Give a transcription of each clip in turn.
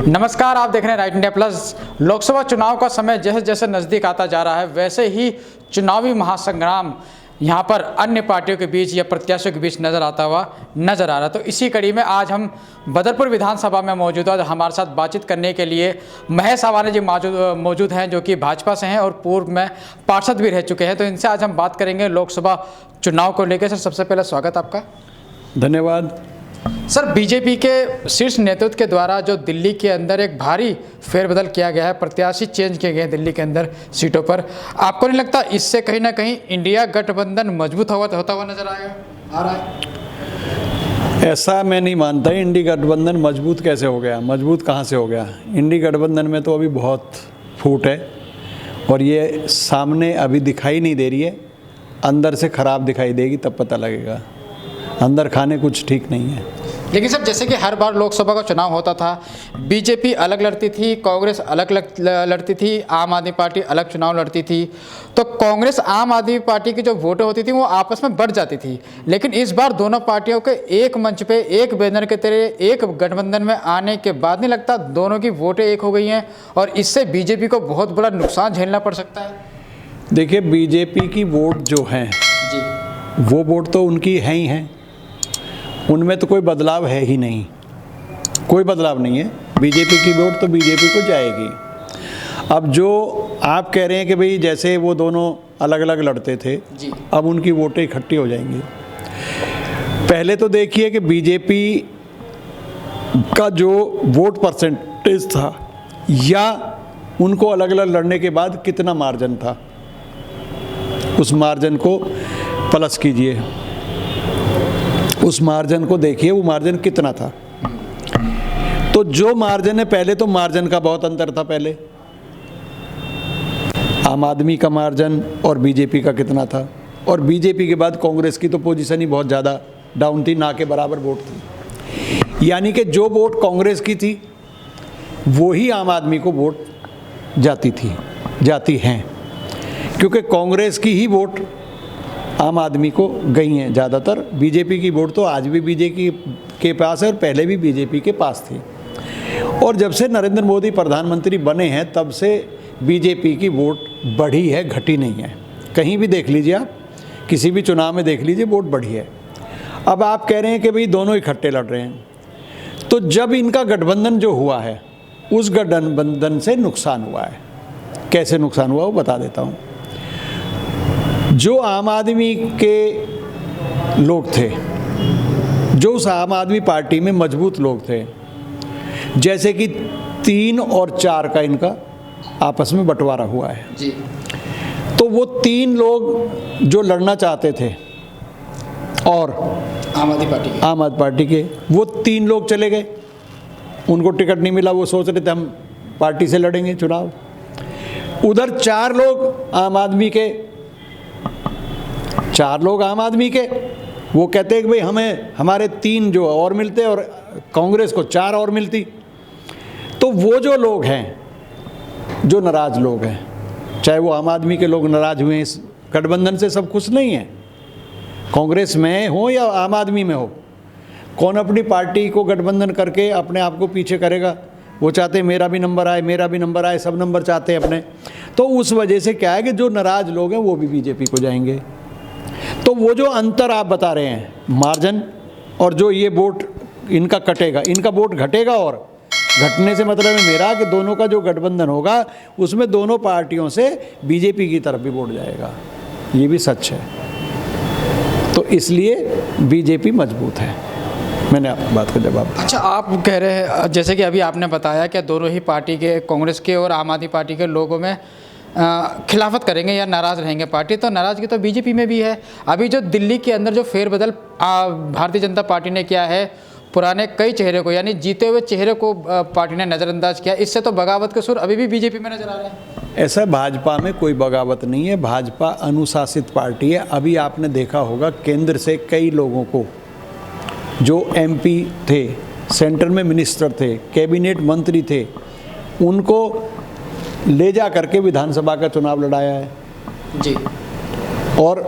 नमस्कार, आप देख रहे हैं राइट इंडिया प्लस। लोकसभा चुनाव का समय जैसे जैसे नज़दीक आता जा रहा है वैसे ही चुनावी महासंग्राम यहाँ पर अन्य पार्टियों के बीच या प्रत्याशियों के बीच नज़र आता हुआ नज़र आ रहा है। तो इसी कड़ी में आज हम बदरपुर विधानसभा में मौजूद है। हमारे साथ बातचीत करने के लिए महेश आवाने जी मौजूद हैं, जो कि भाजपा से हैं और पूर्व में पार्षद भी रह चुके हैं। तो इनसे आज हम बात करेंगे लोकसभा चुनाव को लेकर। सर, सबसे पहले स्वागत आपका। धन्यवाद। सर, बीजेपी के शीर्ष नेतृत्व के द्वारा जो दिल्ली के अंदर एक भारी फेरबदल किया गया है, प्रत्याशी चेंज किए गए दिल्ली के अंदर सीटों पर, आपको नहीं लगता इससे कहीं ना कहीं इंडिया गठबंधन मजबूत होता हुआ नजर आ रहा है? ऐसा मैं नहीं मानता। इंडिया गठबंधन मजबूत कैसे हो गया? मजबूत कहाँ से हो गया? इंडिया गठबंधन में तो अभी बहुत फूट है और ये सामने अभी दिखाई नहीं दे रही है। अंदर से खराब दिखाई देगी तब पता लगेगा। अंदर खाने कुछ ठीक नहीं है। लेकिन सर, जैसे कि हर बार लोकसभा का चुनाव होता था, बीजेपी अलग लड़ती थी, कांग्रेस अलग लड़ती थी, आम आदमी पार्टी अलग चुनाव लड़ती थी। तो कांग्रेस आम आदमी पार्टी की जो वोटें होती थी वो आपस में बढ़ जाती थी। लेकिन इस बार दोनों पार्टियों के एक मंच पे, एक बैनर के तेरे, एक गठबंधन में आने के बाद नहीं लगता दोनों की वोटें एक हो गई हैं और इससे बीजेपी को बहुत बड़ा नुकसान झेलना पड़ सकता है? देखिए, बीजेपी की वोट जो हैं जी, वो वोट तो उनकी हैं ही हैं, उनमें तो कोई बदलाव है ही नहीं। कोई बदलाव नहीं है। बीजेपी की वोट तो बीजेपी को जाएगी। अब जो आप कह रहे हैं कि भाई जैसे वो दोनों अलग अलग लड़ते थे जी, अब उनकी वोटें इकट्ठी हो जाएंगी। पहले तो देखिए कि बीजेपी का जो वोट परसेंटेज था या उनको अलग अलग लड़ने के बाद कितना मार्जिन था, उस मार्जिन को प्लस कीजिए, उस मार्जिन को देखिए, वो मार्जिन कितना था। तो जो मार्जिन है, पहले तो मार्जिन का बहुत अंतर था। पहले आम आदमी का मार्जिन और बीजेपी का कितना था, और बीजेपी के बाद कांग्रेस की तो पोजीशन ही बहुत ज़्यादा डाउन थी, ना के बराबर वोट थी। यानी कि जो वोट कांग्रेस की थी वो ही आम आदमी को वोट जाती हैं, क्योंकि कांग्रेस की ही वोट आम आदमी को गई हैं ज़्यादातर। बीजेपी की वोट तो आज भी बीजेपी के पास है और पहले भी बीजेपी के पास थी। और जब से नरेंद्र मोदी प्रधानमंत्री बने हैं तब से बीजेपी की वोट बढ़ी है, घटी नहीं है। कहीं भी देख लीजिए आप, किसी भी चुनाव में देख लीजिए, वोट बढ़ी है। अब आप कह रहे हैं कि भाई दोनों इकट्ठे लड़ रहे हैं, तो जब इनका गठबंधन जो हुआ है उस गठबंधन से नुकसान हुआ है। कैसे नुकसान हुआ वो बता देता हूँ। जो आम आदमी के लोग थे, जो उस आम आदमी पार्टी में मजबूत लोग थे, जैसे कि 3 और 4 का इनका आपस में बंटवारा हुआ है जी, तो वो 3 लोग जो लड़ना चाहते थे और आम आदमी पार्टी के वो 3 लोग चले गए। उनको टिकट नहीं मिला, वो सोच रहे थे हम पार्टी से लड़ेंगे चुनाव। उधर 4 लोग आम आदमी के, वो कहते हैं कि भाई हमें हमारे 3 जो और मिलते और कांग्रेस को 4 और मिलती। तो वो जो लोग हैं, जो नाराज़ लोग हैं, चाहे वो आम आदमी के लोग नाराज़ हुए इस गठबंधन से, सब खुश नहीं हैं। कांग्रेस में हो या आम आदमी में हो, कौन अपनी पार्टी को गठबंधन करके अपने आप को पीछे करेगा? वो चाहते हैं मेरा भी नंबर आए, मेरा भी नंबर आए, सब नंबर चाहते हैं अपने। तो उस वजह से क्या है कि जो नाराज़ लोग हैं वो भी बीजेपी को जाएंगे। तो वो जो अंतर आप बता रहे हैं मार्जिन, और जो ये वोट इनका कटेगा, इनका वोट घटेगा, और घटने से मतलब है मेरा कि दोनों का जो गठबंधन होगा उसमें दोनों पार्टियों से बीजेपी की तरफ भी वोट जाएगा। ये भी सच है। तो इसलिए बीजेपी मजबूत है। मैंने आपकी बात का जवाब। अच्छा, आप कह रहे हैं जैसे कि अभी आपने बताया कि दोनों ही पार्टी के, कांग्रेस के और आम आदमी पार्टी के लोगों में खिलाफत करेंगे या नाराज़ रहेंगे पार्टी, तो नाराज़गी तो बीजेपी में भी है। अभी जो दिल्ली के अंदर जो फेरबदल भारतीय जनता पार्टी ने किया है, पुराने कई चेहरे को, यानी जीते हुए चेहरे को पार्टी ने नज़रअंदाज किया, इससे तो बगावत के सुर अभी भी बीजेपी में नजर आ रहे हैं। ऐसा भाजपा में कोई बगावत नहीं है। भाजपा अनुशासित पार्टी है। अभी आपने देखा होगा केंद्र से कई लोगों को, जो MP थे, सेंटर में मिनिस्टर थे, कैबिनेट मंत्री थे, उनको ले जा करके विधानसभा का चुनाव लड़ाया है जी। और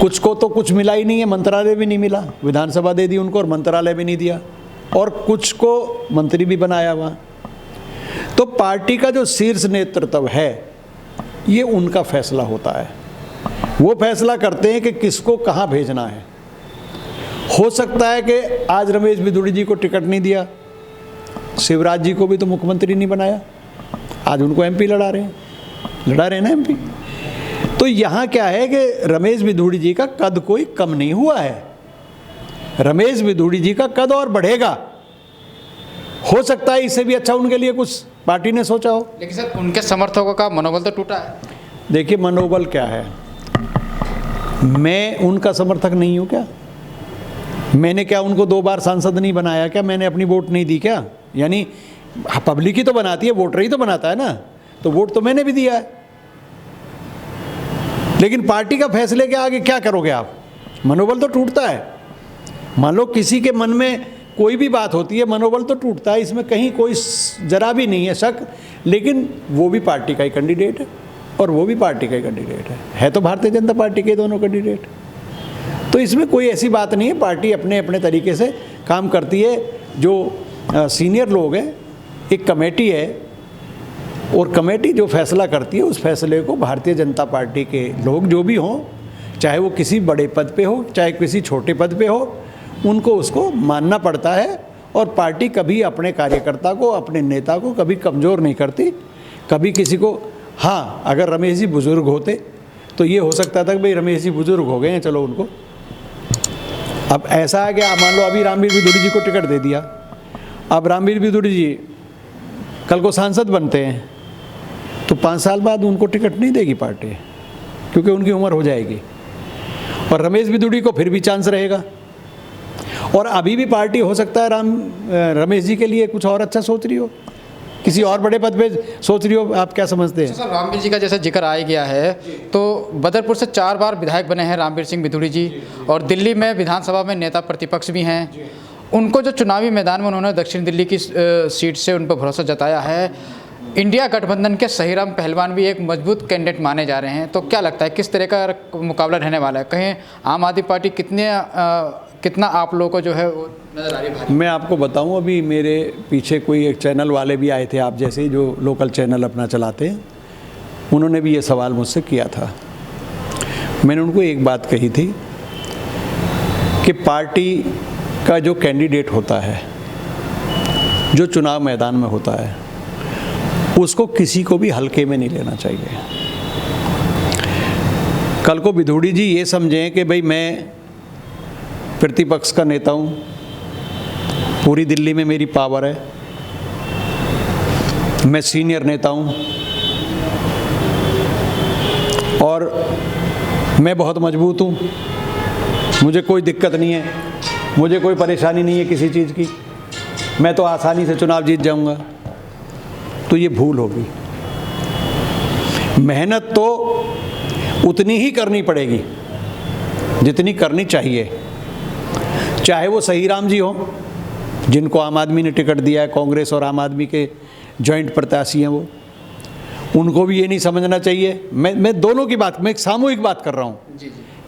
कुछ को तो कुछ मिला ही नहीं है, मंत्रालय भी नहीं मिला। विधानसभा दे दी उनको और मंत्रालय भी नहीं दिया। और कुछ को मंत्री भी बनाया हुआ, तो पार्टी का जो शीर्ष नेतृत्व है ये उनका फैसला होता है। वो फैसला करते हैं कि किसको कहाँ भेजना है। हो सकता है कि आज रमेश बिधूड़ी जी को टिकट नहीं दिया, शिवराज जी को भी तो मुख्यमंत्री नहीं बनाया, आज उनको एमपी लड़ा रहे हैं ना एमपी। तो यहाँ क्या है कि रमेश बिधूड़ी जी का कद कोई कम नहीं हुआ है, रमेश बिधूड़ी जी का कद और बढ़ेगा। हो सकता है इससे भी अच्छा उनके लिए कुछ पार्टी ने सोचा हो। लेकिन सर उनके समर्थकों का मनोबल तो टूटा है। देखिए मनोबल क्या है, मैं उनका समर्थक नहीं हूँ क्या? मैंने क्या उनको 2 बार सांसद नहीं बनाया क्या? मैंने अपनी वोट नहीं दी क्या? यानी पब्लिक ही तो बनाती है, वोटर ही तो बनाता है ना, तो वोट तो मैंने भी दिया है। लेकिन पार्टी का फैसले के आगे क्या करोगे आप? मनोबल तो टूटता है। मान लो किसी के मन में कोई भी बात होती है, मनोबल तो टूटता है, इसमें कहीं कोई जरा भी नहीं है शक। लेकिन वो भी पार्टी का ही कैंडिडेट है और वो भी पार्टी का ही कैंडिडेट है तो भारतीय जनता पार्टी के दोनों कैंडिडेट। तो इसमें कोई ऐसी बात नहीं है, पार्टी अपने अपने तरीके से काम करती है। जो सीनियर लोग हैं, एक कमेटी है और कमेटी जो फैसला करती है उस फैसले को भारतीय जनता पार्टी के लोग जो भी हों, चाहे वो किसी बड़े पद पे हो चाहे किसी छोटे पद पे हो, उनको उसको मानना पड़ता है। और पार्टी कभी अपने कार्यकर्ता को, अपने नेता को कभी कमज़ोर नहीं करती, कभी किसी को। हाँ, अगर रमेश जी बुज़ुर्ग होते तो ये हो सकता था कि भाई रमेश जी बुज़ुर्ग हो गए हैं, चलो उनको। अब ऐसा है कि आप मान लो अभी रामवीर बिधूड़ी जी को टिकट दे दिया, अब रामवीर बिधूड़ी जी कल को सांसद बनते हैं तो 5 साल बाद उनको टिकट नहीं देगी पार्टी, क्योंकि उनकी उम्र हो जाएगी। और रमेश बिधूड़ी को फिर भी चांस रहेगा। और अभी भी पार्टी हो सकता है रमेश जी के लिए कुछ और अच्छा सोच रही हो, किसी और बड़े पद पे सोच रही हो। आप क्या समझते हैं? सर रामवीर जी का जैसे जिक्र आ गया है, तो बदरपुर से 4 बार विधायक बने हैं रामवीर सिंह बिधूड़ी जी, और दिल्ली में विधानसभा में नेता प्रतिपक्ष भी हैं। उनको जो चुनावी मैदान में उन्होंने दक्षिण दिल्ली की सीट से उन पर भरोसा जताया है। इंडिया गठबंधन के सहीराम पहलवान भी एक मजबूत कैंडिडेट माने जा रहे हैं, तो क्या लगता है किस तरह का मुकाबला रहने वाला है? कहीं आम आदमी पार्टी कितना आप लोगों को जो है वो नजर आ रही है? मैं आपको बताऊं, अभी मेरे पीछे कोई एक चैनल वाले भी आए थे आप जैसे ही, जो लोकल चैनल अपना चलाते हैं, उन्होंने भी ये सवाल मुझसे किया था। मैंने उनको एक बात कही थी कि पार्टी का जो कैंडिडेट होता है, जो चुनाव मैदान में होता है, उसको किसी को भी हल्के में नहीं लेना चाहिए। कल को बिधूड़ी जी ये समझें कि भाई मैं प्रतिपक्ष का नेता हूँ, पूरी दिल्ली में मेरी पावर है, मैं सीनियर नेता हूँ और मैं बहुत मजबूत हूँ, मुझे कोई दिक्कत नहीं है, मुझे कोई परेशानी नहीं है किसी चीज़ की, मैं तो आसानी से चुनाव जीत जाऊँगा, तो ये भूल होगी। मेहनत तो उतनी ही करनी पड़ेगी जितनी करनी चाहिए। चाहे वो सहीराम जी हो, जिनको आम आदमी ने टिकट दिया है, कांग्रेस और आम आदमी के जॉइंट प्रत्याशी हैं, वो उनको भी ये नहीं समझना चाहिए। मैं दोनों की बात, मैं एक सामूहिक बात कर रहा हूँ,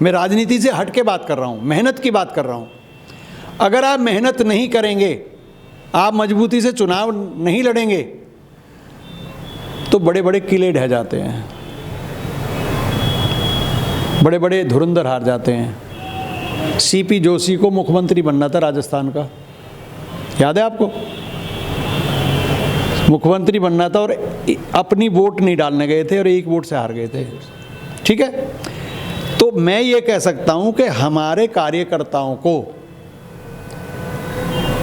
मैं राजनीति से हट के बात कर रहा हूँ, मेहनत की बात कर रहा हूँ। अगर आप मेहनत नहीं करेंगे, आप मजबूती से चुनाव नहीं लड़ेंगे, तो बड़े बड़े किले ढह जाते हैं, बड़े बड़े धुरंधर हार जाते हैं। सीपी जोशी को मुख्यमंत्री बनना था राजस्थान का, याद है आपको? मुख्यमंत्री बनना था और अपनी वोट नहीं डालने गए थे और 1 वोट से हार गए थे। ठीक है, तो मैं ये कह सकता हूं कि हमारे कार्यकर्ताओं को,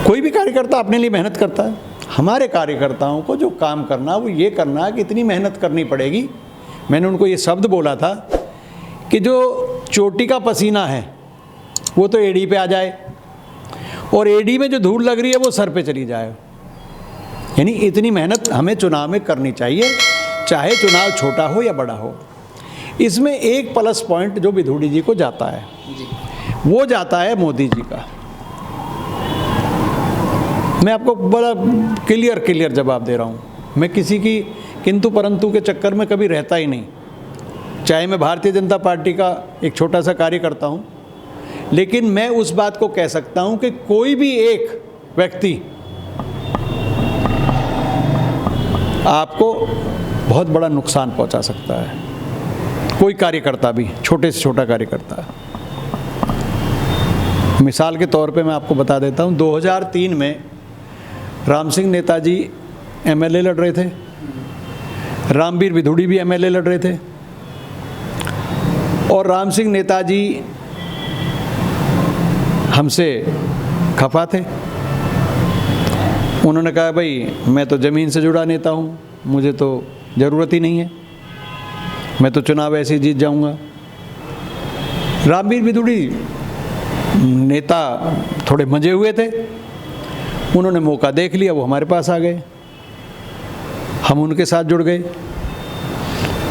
कोई भी कार्यकर्ता अपने लिए मेहनत करता है, हमारे कार्यकर्ताओं को जो काम करना वो ये करना कि इतनी मेहनत करनी पड़ेगी। मैंने उनको ये शब्द बोला था कि जो चोटी का पसीना है वो तो एड़ी पे आ जाए और एड़ी में जो धूल लग रही है वो सर पे चली जाए। यानी इतनी मेहनत हमें चुनाव में करनी चाहिए, चाहे चुनाव छोटा हो या बड़ा हो। इसमें एक प्लस पॉइंट जो बिधूड़ी जी को जाता है वो जाता है मोदी जी का। मैं आपको बड़ा क्लियर जवाब दे रहा हूँ। मैं किसी की किंतु परंतु के चक्कर में कभी रहता ही नहीं, चाहे मैं भारतीय जनता पार्टी का एक छोटा सा कार्यकर्ता हूँ। लेकिन मैं उस बात को कह सकता हूँ कि कोई भी एक व्यक्ति आपको बहुत बड़ा नुकसान पहुंचा सकता है, कोई कार्यकर्ता भी, छोटे से छोटा कार्यकर्ता। मिसाल के तौर पे मैं आपको बता देता हूं, 2003 में राम सिंह नेताजी एमएलए लड़ रहे थे, रामवीर विधुड़ी भी एमएलए लड़ रहे थे, और राम सिंह नेताजी हमसे खफा थे। उन्होंने कहा भाई मैं तो ज़मीन से जुड़ा नेता हूँ, मुझे तो ज़रूरत ही नहीं है, मैं तो चुनाव ऐसे ही जीत जाऊँगा। रामवीर विधुड़ी नेता थोड़े मंजे हुए थे, उन्होंने मौका देख लिया, वो हमारे पास आ गए, हम उनके साथ जुड़ गए।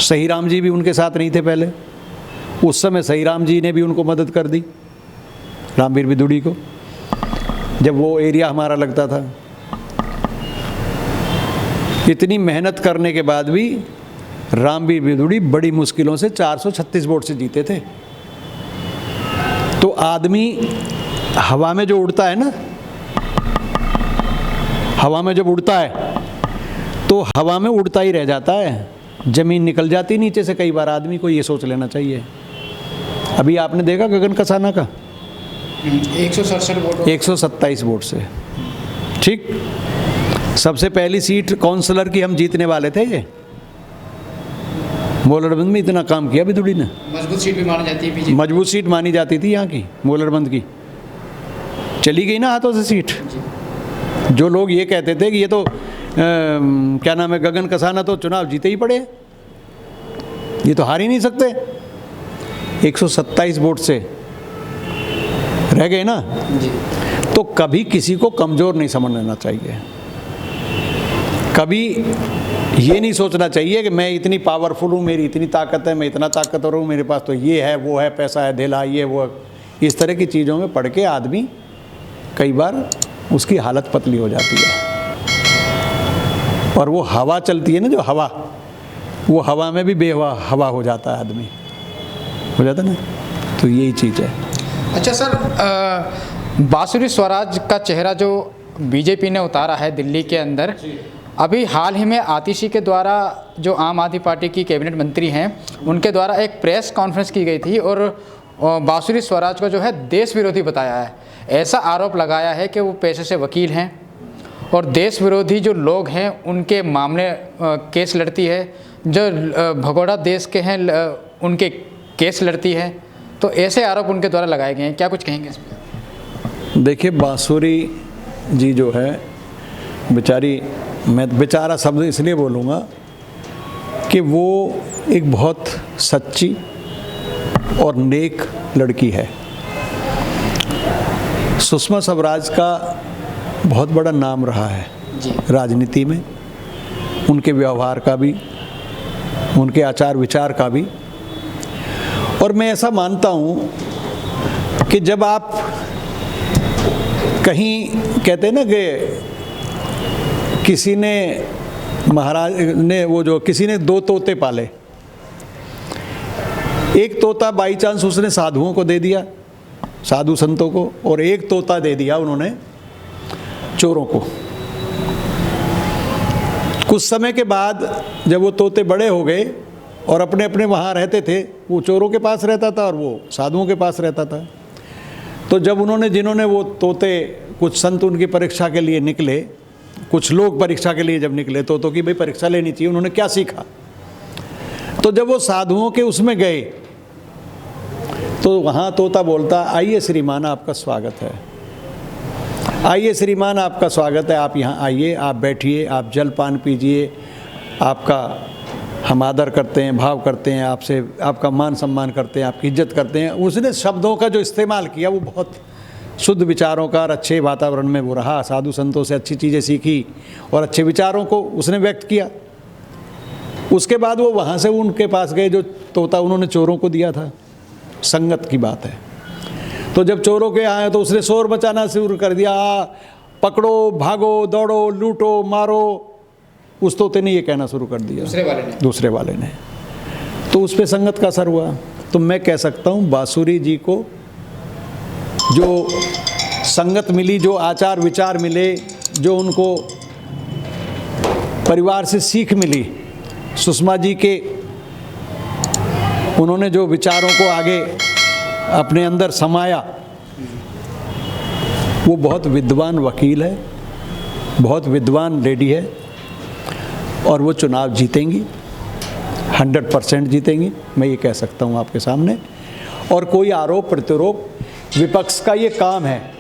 सही राम जी भी उनके साथ नहीं थे पहले, उस समय सही राम जी ने भी उनको मदद कर दी, रामवीर विधुड़ी को, जब वो एरिया हमारा लगता था। इतनी मेहनत करने के बाद भी रामवीर विधुड़ी बड़ी मुश्किलों से 436 वोट से जीते थे। तो आदमी हवा में जो उड़ता है ना, हवा में जब उड़ता है तो हवा में उड़ता ही रह जाता है, ज़मीन निकल जाती नीचे से। कई बार आदमी को ये सोच लेना चाहिए। अभी आपने देखा गगन कसाना का 167 वोट, 127 वोट से, ठीक। सबसे पहली सीट काउंसलर की हम जीतने वाले थे। ये मोलरबंद में इतना काम किया विधुड़ी ने, मजबूत सीट भी मानी जाती है, मजबूत सीट मानी जाती थी यहाँ की, मोलरबंद की। चली गई ना हाथों से सीट। जो लोग ये कहते थे कि ये तो क्या नाम है, गगन कसाना तो चुनाव जीते ही पड़े, ये तो हार ही नहीं सकते, 127 वोट से रह गए ना जी। तो कभी किसी को कमज़ोर नहीं समझ लेना चाहिए, कभी ये नहीं सोचना चाहिए कि मैं इतनी पावरफुल हूँ, मेरी इतनी ताकत है, मैं इतना ताकतवर हूँ, मेरे पास तो ये है वो है, पैसा है, धेला, ये वो। इस तरह की चीज़ों में पढ़ के आदमी कई बार उसकी हालत पतली हो जाती है। और वो हवा चलती है ना, जो हवा, वो हवा में भी हवा हो जाता है आदमी, हो जाता ना। तो यही चीज़ है। अच्छा सर, बांसुरी स्वराज का चेहरा जो बीजेपी ने उतारा है दिल्ली के अंदर, अभी हाल ही में आतिशी के द्वारा, जो आम आदमी पार्टी की कैबिनेट मंत्री हैं, उनके द्वारा एक प्रेस कॉन्फ्रेंस की गई थी और बांसुरी स्वराज को जो है देश विरोधी बताया है। ऐसा आरोप लगाया है कि वो पेशे से वकील हैं और देश विरोधी जो लोग हैं उनके मामले केस लड़ती है, जो भगोड़ा देश के हैं उनके केस लड़ती है। तो ऐसे आरोप उनके द्वारा लगाए गए हैं, क्या कुछ कहेंगे इस पर? देखिए, बांसुरी जी जो है बेचारी, मैं बेचारा शब्द इसलिए बोलूँगा कि वो एक बहुत सच्ची और नेक लड़की है। सुषमा स्वराज का बहुत बड़ा नाम रहा है जी राजनीति में, उनके व्यवहार का भी, उनके आचार विचार का भी। और मैं ऐसा मानता हूँ कि जब आप कहीं कहते हैं ना कि किसी ने, महाराज ने, वो जो किसी ने 2 तोते पाले, एक तोता बाई चांस उसने साधुओं को दे दिया, साधु संतों को, और एक तोता दे दिया उन्होंने चोरों को। कुछ समय के बाद जब वो तोते बड़े हो गए और अपने अपने वहाँ रहते थे, वो चोरों के पास रहता था और वो साधुओं के पास रहता था। तो जब उन्होंने, जिन्होंने वो तोते, कुछ संत उनकी परीक्षा के लिए निकले, कुछ लोग परीक्षा के लिए जब निकले तोतों की, भाई परीक्षा लेनी चाहिए, उन्होंने क्या सीखा। तो जब वो साधुओं के उसमें गए तो वहाँ तोता बोलता, आइए श्रीमान आपका स्वागत है, आइए श्रीमान आपका स्वागत है, आप यहाँ आइए, आप बैठिए, आप जल पान पीजिए, आपका हम आदर करते हैं, भाव करते हैं, आपसे आपका मान सम्मान करते हैं, आपकी इज्जत करते हैं। उसने शब्दों का जो इस्तेमाल किया वो बहुत शुद्ध विचारों का और अच्छे वातावरण में वो रहा, साधु संतों से अच्छी चीज़ें सीखी और अच्छे विचारों को उसने व्यक्त किया। उसके बाद वो वहाँ से उनके पास गए, जो तोता उन्होंने चोरों को दिया था, संगत की बात है। तो जब चोरों के आए तो उसने शोर मचाना शुरू कर दिया, पकड़ो, भागो, दौड़ो, लूटो, मारो। उस तोते ने ये कहना शुरू कर दिया, दूसरे वाले ने। तो उस पर संगत का असर हुआ। तो मैं कह सकता हूँ बांसुरी जी को जो संगत मिली, जो आचार विचार मिले, जो उनको परिवार से सीख मिली, सुषमा जी के उन्होंने जो विचारों को आगे अपने अंदर समाया, वो बहुत विद्वान वकील है, बहुत विद्वान लेडी है और वो चुनाव जीतेंगी, 100% जीतेंगी, मैं ये कह सकता हूँ आपके सामने। और कोई आरोप प्रत्यारोप, विपक्ष का ये काम है